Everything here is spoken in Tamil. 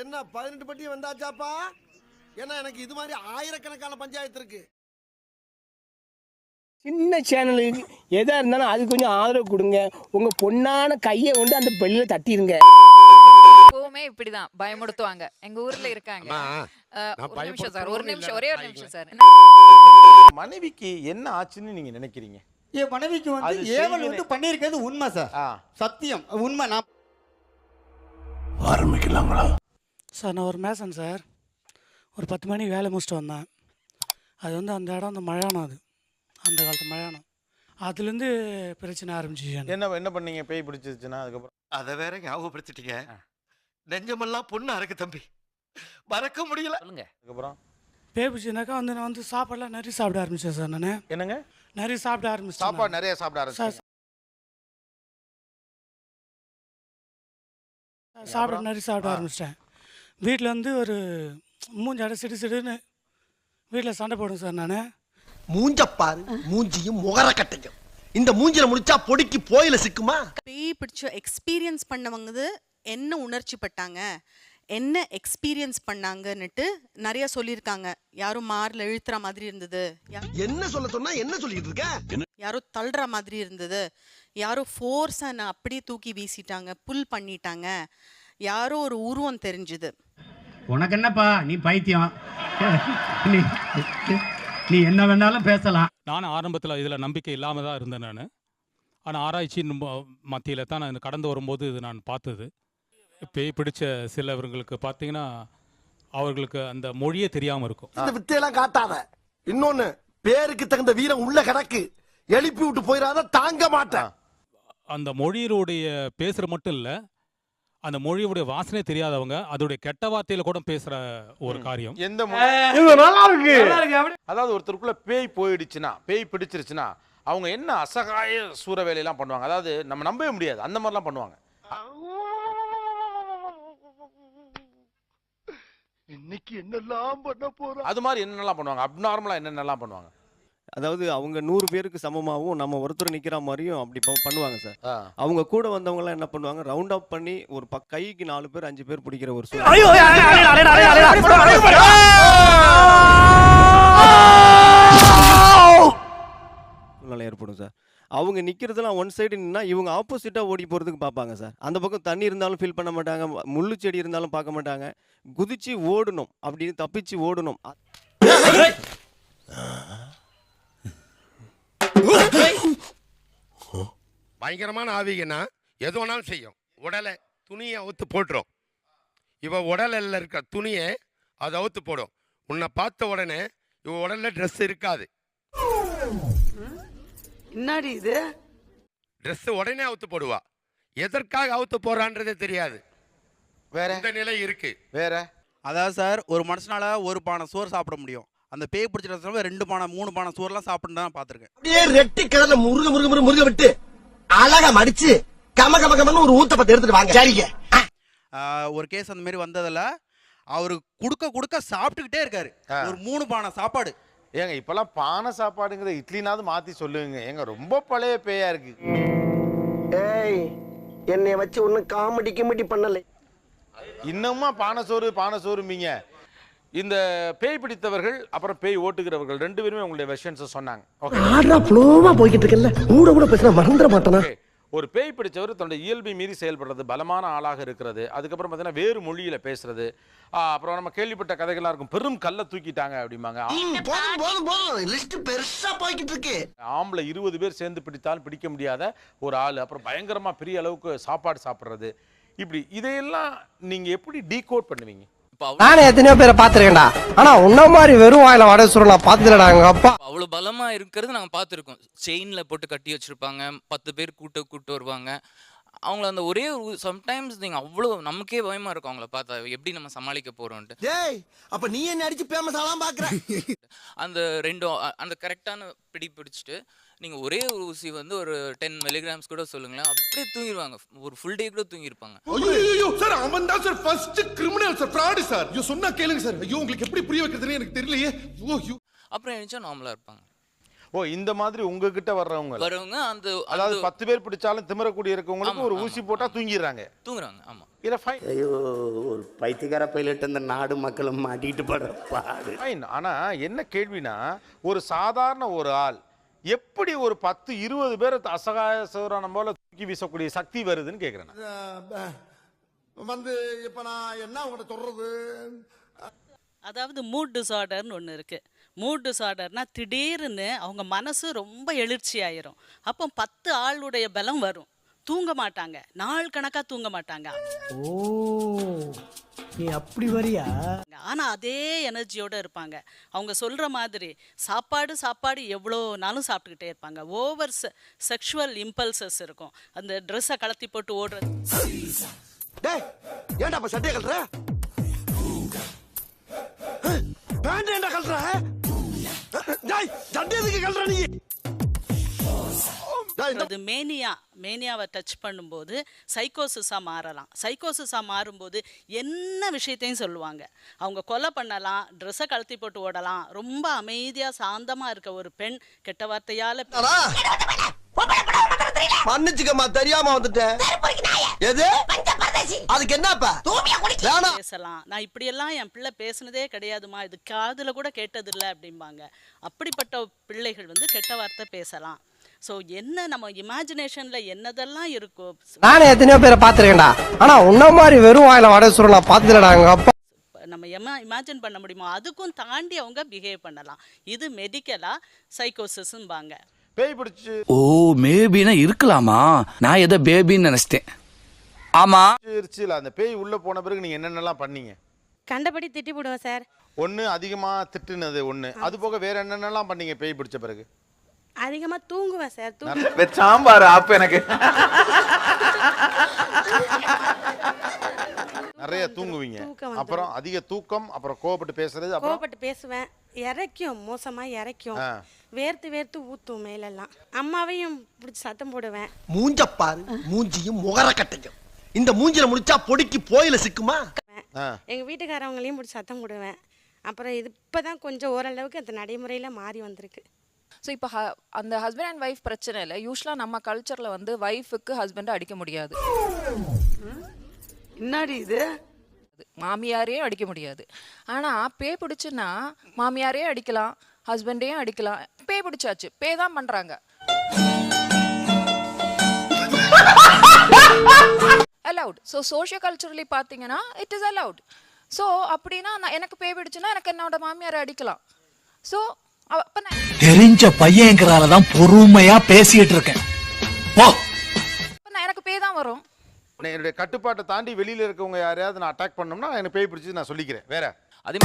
என்ன 18 பட்டி வந்தாச்சாப்பா? ஏன்னா எனக்கு இது மாதிரி ஆயிரக்கணக்கான பஞ்சாயத்து இருக்கு. சின்ன சேனலுக்கு எதா இருந்தாலும் அது கொஞ்சம் ஆதரவு கொடுங்க. உங்க பொண்ணான கையை கொண்டு அந்த பெல்லில தட்டிடுங்க. எப்பவுமே இப்படிதான் பயமுடுத்துவாங்க. எங்க ஊர்ல இருக்காங்க. ஒரு நிமிஷம் சார், ஒரு நிமிஷம், ஒரே ஒரு நிமிஷம் சார். மனைவிக்கு என்ன ஆச்சுன்னு நீங்க நினைக்கிறீங்க? என் மனைவிக்கு வந்து ஏவல் வந்து பண்ணியிருக்கிறது உண்மை சார். சத்தியம் உண்மை. நான் ஆரம்பிக்கலாங்களா சார்? நான் ஒரு மேசன் சார். ஒரு 10 மணி வேலை முடிச்சுட்டு வந்தேன். அது வந்து அந்த இடம் அந்த மழையானம், அது அந்த காலத்து மழையானம். அதுலேருந்து பிரச்சனை ஆரம்பிச்சிச்சு. என்ன பண்ணீங்க? பேய் பிடிச்சிருச்சுன்னா அதுக்கப்புறம் அதை வேற ஞாபகப்படுத்திட்டீங்க. நெஞ்சமெல்லாம் பொண்ணு அறக்கு தம்பி, மறக்க முடியல. சொல்லுங்க. அதுக்கப்புறம் பேய் பிடிச்சினாக்கா வந்து நான் வந்து சாப்பாடுலாம் நிறைய சாப்பிட ஆரம்பிச்சேன் சார். நான் என்னங்க நிறைய சாப்பிட ஆரம்பிச்சேன். சாப்பாடு நிறைய சாப்பிட ஆரம்பிச்சேன். சாப்பிட நிறைய சாப்பிட ஆரம்பிச்சிட்டேன். வீட்டில் வந்து ஒரு மூஞ்சாட சிடுன்னு வீட்டில் சண்டை போடும் சார். நான் மூஞ்சப்பாரு, மூஞ்சியும் முகர கட்டையும் இந்த மூஞ்சில முடிச்சா பொடிக்கு போயில சிக்குமா? பேய் பிடிச்ச எக்ஸ்பீரியன்ஸ் பண்ணவங்க என்ன உணர்ச்சி பட்டாங்க, என்ன எக்ஸ்பீரியன்ஸ் பண்ணாங்கன்னுட்டு நிறைய சொல்லியிருக்காங்க. யாரும் மார்ல இழுத்துற மாதிரி இருந்தது, என்ன சொல்ல சொன்னா என்ன சொல்லிட்டு இருக்க, யாரோ தள்ளுற மாதிரி இருந்தது, யாரோ ஃபோர்ஸா அப்படியே தூக்கி வீசிட்டாங்க, புல் பண்ணிட்டாங்க, யாரோ ஒரு உருவம் தெரிஞ்சுது. உனக்கு என்னப்பா, நீ பைத்தியம், நீ என்ன வேணாலும் பேசலாம். நான் ஆரம்பத்தில் இதில் நம்பிக்கை இல்லாமல் தான் இருந்தேன் நான். ஆனால் ஆராய்ச்சியின் மத்தியில் தான் நான் கடந்து வரும்போது இது நான் பார்த்தது. பேய் பிடிச்ச சிலவர்களுக்கு பார்த்தீங்கன்னா அவர்களுக்கு அந்த மொழியே தெரியாமல் இருக்கும். இந்த வித்தையெல்லாம் காட்டாத. இன்னொன்னு, பேருக்கு தகுந்த வீரம் உள்ள கிடக்கு, எழுப்பி விட்டு போயிடாத, தாங்க மாட்டேன். அந்த மொழியினுடைய பேசுகிற மட்டும் இல்லை, அந்த மொழியுடைய வாசனை தெரியாதவங்க அதோடைய கெட்ட வார்த்தையில கூட பேசுற ஒரு காரியம். எந்த நல்லா இருக்கு. அதாவது ஒருத்தருக்குள்ள பேய் போயிடுச்சுன்னா, பேய் பிடிச்சிருச்சுன்னா அவங்க என்ன அசகாய சூற வேலையெல்லாம் பண்ணுவாங்க. அதாவது நம்ம நம்பவே முடியாது, அந்த மாதிரிலாம் பண்ணுவாங்க. இன்னைக்கு என்னெல்லாம் பண்ண போறோம், அது மாதிரி என்னென்னலாம் பண்ணுவாங்க, அப்நார்மலா என்னென்னலாம் பண்ணுவாங்க. அதாவது அவங்க 100 பேருக்கு சமமாகவும் நம்ம ஒருத்தர் நிக்கிற மாதிரியும் அப்படி பண்ணுவாங்க சார். அவங்க கூட வந்தவங்க எல்லாம் என்ன பண்ணுவாங்க, ரவுண்ட் அப் பண்ணி ஒரு கைக்கு 4 பேர் 5 பேர் பிடிக்கிற ஒரு சூழ்நிலை ஏற்படும் சார். அவங்க நிக்கிறதுலாம் ஒன் சைடு நின்னா இவங்க ஆப்போசிட்டா ஓடி போறதுக்கு பார்ப்பாங்க சார். அந்த பக்கம் தண்ணி இருந்தாலும் ஃபீல் பண்ண மாட்டாங்க, முள்ளு செடி இருந்தாலும் பார்க்க மாட்டாங்க. குதிச்சு ஓடணும், அப்படின்னு தப்பிச்சு ஓடணும். பயங்கரமான ஆவிகனா எது வேணாலும் செய்யும். உடலை துணியை அவுத்து போட்டுரும். இவ உடலில் இருக்க துணியை அதை அவுத்து போடும். உன்னை பார்த்த உடனே இவ உடல்ல ட்ரெஸ் இருக்காது. என்னடி இது? ட்ரெஸ் உடனே அவுத்து போடுவா. எதற்காக அவுத்து போறான்றதே தெரியாது. வேற இந்த நிலை இருக்கு. வேற அதாவது சார், ஒரு மனுஷனால ஒரு பானை சோறு சாப்பிட முடியும். அந்த பேய் பிடிச்சிட்டு 2 பானை 3 பானை சோறுலாம் சாப்பிட்டு தான் பார்த்துருக்கேன். அப்படியே ரெட்டி கலர்ல முருக விட்டு அழகா மடிச்சு கம கம கமன்னு ஒரு ஊத்தப்பத்தை எடுத்துட்டு வாங்க. சரிங்க. ஒரு கேஸ் அந்த மாதிரி வந்ததில்ல. அவரு குடுக்க சாப்பிட்டுக்கிட்டே இருக்காரு. ஒரு 3 பானை சாப்பாடு. ஏங்க இப்பெல்லாம் பானை சாப்பாடுங்கிற இட்லினாவது மாத்தி சொல்லுங்க. ஏங்க ரொம்ப பழைய பேயா இருக்கு. ஏய், என்னைய வச்சு ஒன்னும் காமெடி பண்ணல. இன்னுமா பானை சோறும்பீங்க. இந்த பேய் பிடித்தவர்கள் அப்புறம் பேய் ஓட்டுகிறவர்கள் 2 பேருமே உங்களுடைய வெர்ஷன்ஸை சொன்னாங்க. ஆடா ஃப்ளோவா போயிட்டு இருக்கல்ல, கூட பேசினா மறந்துட மாட்டேனா. ஒரு பேய் பிடிச்சவர் தன்னுடைய இயல்பை மீறி செயல்படுறது, பலமான ஆளாக இருக்கிறது, அதுக்கப்புறம் பார்த்தீங்கன்னா வேறு மொழியில பேசுறது, அப்புறம் நம்ம கேள்விப்பட்ட கதைகள்லாம் இருக்கும். பெரும் கல்லை தூக்கிட்டாங்க அப்படிம்பாங்க. போதும் லிஸ்ட் பெருசா போய்கிட்டு இருக்கு. ஆம்பளை 20 பேர் சேர்ந்து பிடித்தாலும் பிடிக்க முடியாத ஒரு ஆள், அப்புறம் பயங்கரமா பெரிய அளவுக்கு சாப்பாடு சாப்பிட்றது, இப்படி இதையெல்லாம் நீங்க எப்படி டீகோட் பண்ணுவீங்க? நானே எத்தனையோ பேரை பார்த்துருக்கேன்டா, ஆனா உன்ன மாதிரி வெறும் வாயில வடை சுருள் நான் பார்த்ததுலடா. எங்க அப்பா அவ்வளவு பலமா இருக்கிறது நாங்க பார்த்துருக்கோம். செயின்ல போட்டு கட்டி வச்சிருப்பாங்க, 10 பேர் கூட்டு வருவாங்க. அவங்கள அந்த ஒரே சம்டைம்ஸ் நீங்க அவ்வளவு நமக்கே பயமா இருக்கும் அவங்கள பார்த்தா, எப்படி நம்ம சமாளிக்க போறோம்ட்டு. டேய், அப்ப நீ என்ன அடிச்சு ஃபேமஸ் ஆலாம் பாக்குற? அந்த அந்த கரெக்டான பிடிச்சிட்டு நீங்க ஒரே ஒரு ஊசி வந்து ஒரு 10 மில்லிகிராம்ஸ் கூட சொல்லுங்களேன், அப்படியே தூங்கிடுவாங்க. ஒரு ஃபுல் டே கூட தூங்கிருப்பாங்க. ஐயோ சார், அவன் தான் sir first criminal sir, fraud sir. ஐயோ சொன்னா கேளுங்க சார். ஐயோ உங்களுக்கு எப்படி புரிய வைக்கிறதுன்னு எனக்கு தெரியலையே. அப்புறம் எழுந்தா நார்மலா இருப்பாங்க. ஓ இந்த மாதிரி உங்ககிட்ட வர்றவங்க அந்த அதாவது 10 பேர் பிடிச்சாலும் திமிரக்கூடிய இருக்கவங்களுக்கு ஒரு ஊசி போட்டா தூங்கிடுறாங்க. ஆமா. இல்ல ஃபைன். ஐயோ ஒரு பைத்தியக்கார பைலட் இந்த நாடு மக்களும் மாட்டிட்டு படுற பாடு. ஃபைன். ஆனா என்ன கேள்வினா ஒரு சாதாரண ஒரு ஆள் எப்படி ஒரு 10-20 பேரை அசகாயசோரான போல தூக்கி வீசக்கூடிய சக்தி வருதுன்னு கேக்குறேன். வந்து இப்ப நான் என்ன உங்கள்கிட்ட சொல்றது, அதாவது மூட் டிசார்டர்னு ஒன்று இருக்குது. மூட் டிசார்டர்னா திடீர்னு அவங்க மனசு ரொம்ப எழுச்சி ஆயிரும். அப்போ 10 ஆளுடைய பலம் வரும். தூங்க மாட்டாங்க, நாள் கணக்காக தூங்க மாட்டாங்க. ஓ நீ அப்படி வரியா? ஆனால் அதே எனர்ஜியோடு இருப்பாங்க. அவங்க சொல்கிற மாதிரி சாப்பாடு எவ்வளோ நாளும் சாப்பிட்டுக்கிட்டே இருப்பாங்க. ஓவர் செக்ஷுவல் இம்பல்சஸ் இருக்கும். அந்த ட்ரெஸ்ஸை கலத்தி போட்டு ஓடுறது. டேய் ஏன்டா அப்ப சட்டையை கழட்டுற? பேண்ட் ஏன்டா கழட்டுற? டேய் சட்டை எதுக்கு கழட்டுற நீ? அது மேனியாவை டச் பண்ணும்போது சைக்கோசிஸாக மாறலாம். சைக்கோசிஸாக மாறும்போது என்ன விஷயத்தையும் சொல்லுவாங்க. அவங்க கொலை பண்ணலாம், ட்ரெஸ்ஸை கழட்டி போட்டு ஓடலாம். ரொம்ப அமைதியாக சாந்தமாக இருக்க ஒரு பெண் கெட்ட வார்த்தையால் மன்னிச்சுக்கம்மா தெரியாம வந்துட்டேன். எது அதுக்கு என்னப்பா பேசலாம். நான் இப்படியெல்லாம் என் பிள்ளை பேசுனதே கிடையாதுமா, இது காதுல கூட கேட்டதில்லை அப்படிம்பாங்க. அப்படிப்பட்ட பிள்ளைகள் வந்து கெட்ட வார்த்தை பேசலாம். ஸோ என்ன நம்ம இமேஜினேஷன்ல என்னதெல்லாம் இருக்கோ. நானே எத்தனையோ பேரை பார்த்துருக்கேன்டா, ஆனா உன்ன மாதிரி வெறும் வாயில வடை சுருள் நான் பார்த்ததுலடா. நம்ம இமேஜின் பண்ண முடியுமோ அதுக்கும் தாண்டி அவங்க பிஹேவ் பண்ணலாம். இது மெடிக்கலா சைக்கோசிஸ்ம்பாங்க. பேய் பிடிச்சு ஓ மேபினா இருக்கலாமா? நான் ஏதோ பேபின்னு நினைச்சிட்டேன். ஆமா இருச்சுல அந்த பேய் உள்ள போன பிறகு நீங்க என்னென்னலாம் பண்ணீங்க? கண்டபடி திட்டி போடுவோம் சார். ஒன்று அதிகமாக திட்டுனது ஒன்று, அது போக வேற என்னென்னலாம் பண்ணீங்க பேய் பிடிச்ச பிறகு? அதிகமாக தூங்குவேன் சார். சாம்பார் அப்ப எனக்கு நிறைய தூங்குவீங்க. அப்புறம் அதிக தூக்கம், அப்புறம் கோபப்பட்டு பேசுறது, அப்புறம் கோபப்பட்டு பேசுவேன். இறைக்கும், மோசமா இறைக்கும், வேர்த்து ஊத்தும் மேலெல்லாம். அம்மாவையும் பிடிச்சி சத்தம் போடுவேன். மூஞ்ச பாரு, மூஞ்சியும் முகர கட்டையும். இந்த மூஞ்சில முடிச்சா பொடிக்கு போயில சிக்குமா? எங்க வீட்டுக்காரவங்களையும் பிடிச்சி சத்தம் போடுவேன். அப்புறம் இது இப்பதான் கொஞ்சம் ஓரளவுக்கு அந்த நடைமுறையில மாறி வந்திருக்கு. ஸோ இப்போ அந்த ஹஸ்பண்ட் அண்ட் ஒய்ஃப் பிரச்சனை இல்லை. யூஸ்வலாக நம்ம கல்ச்சரில் வந்து ஒய்ஃபுக்கு ஹஸ்பண்டை அடிக்க முடியாது. என்னடி இது? மாமியாரையும் அடிக்க முடியாது. ஆனால் பேய் பிடிச்சுன்னா மாமியாரையும் அடிக்கலாம், ஹஸ்பண்டையும் அடிக்கலாம். பேய் பிடிச்சாச்சு, பேய் தான் பண்ணுறாங்க. அலவுட். ஸோ சோஷியோ கல்ச்சுரலி பார்த்தீங்கன்னா இட் இஸ் அலவுட். ஸோ அப்படின்னா நான் எனக்கு பேய் பிடிச்சுன்னா எனக்கு என்னோட மாமியாரை அடிக்கலாம். ஸோ தெரிஞ்ச பையங்கிறால தான் பொறுமையா பேசிட்டு இருக்கேன். எனக்கு பேய் தான் வரும். என்னுடைய கட்டுப்பாட்டை தாண்டி வெளியில இருக்கவங்க யாரையாவது நான் அட்டாக் பண்ணோம்னா எனக்கு பேய் பிடிச்சி நான் சொல்லிக்கிறேன். வேற அதே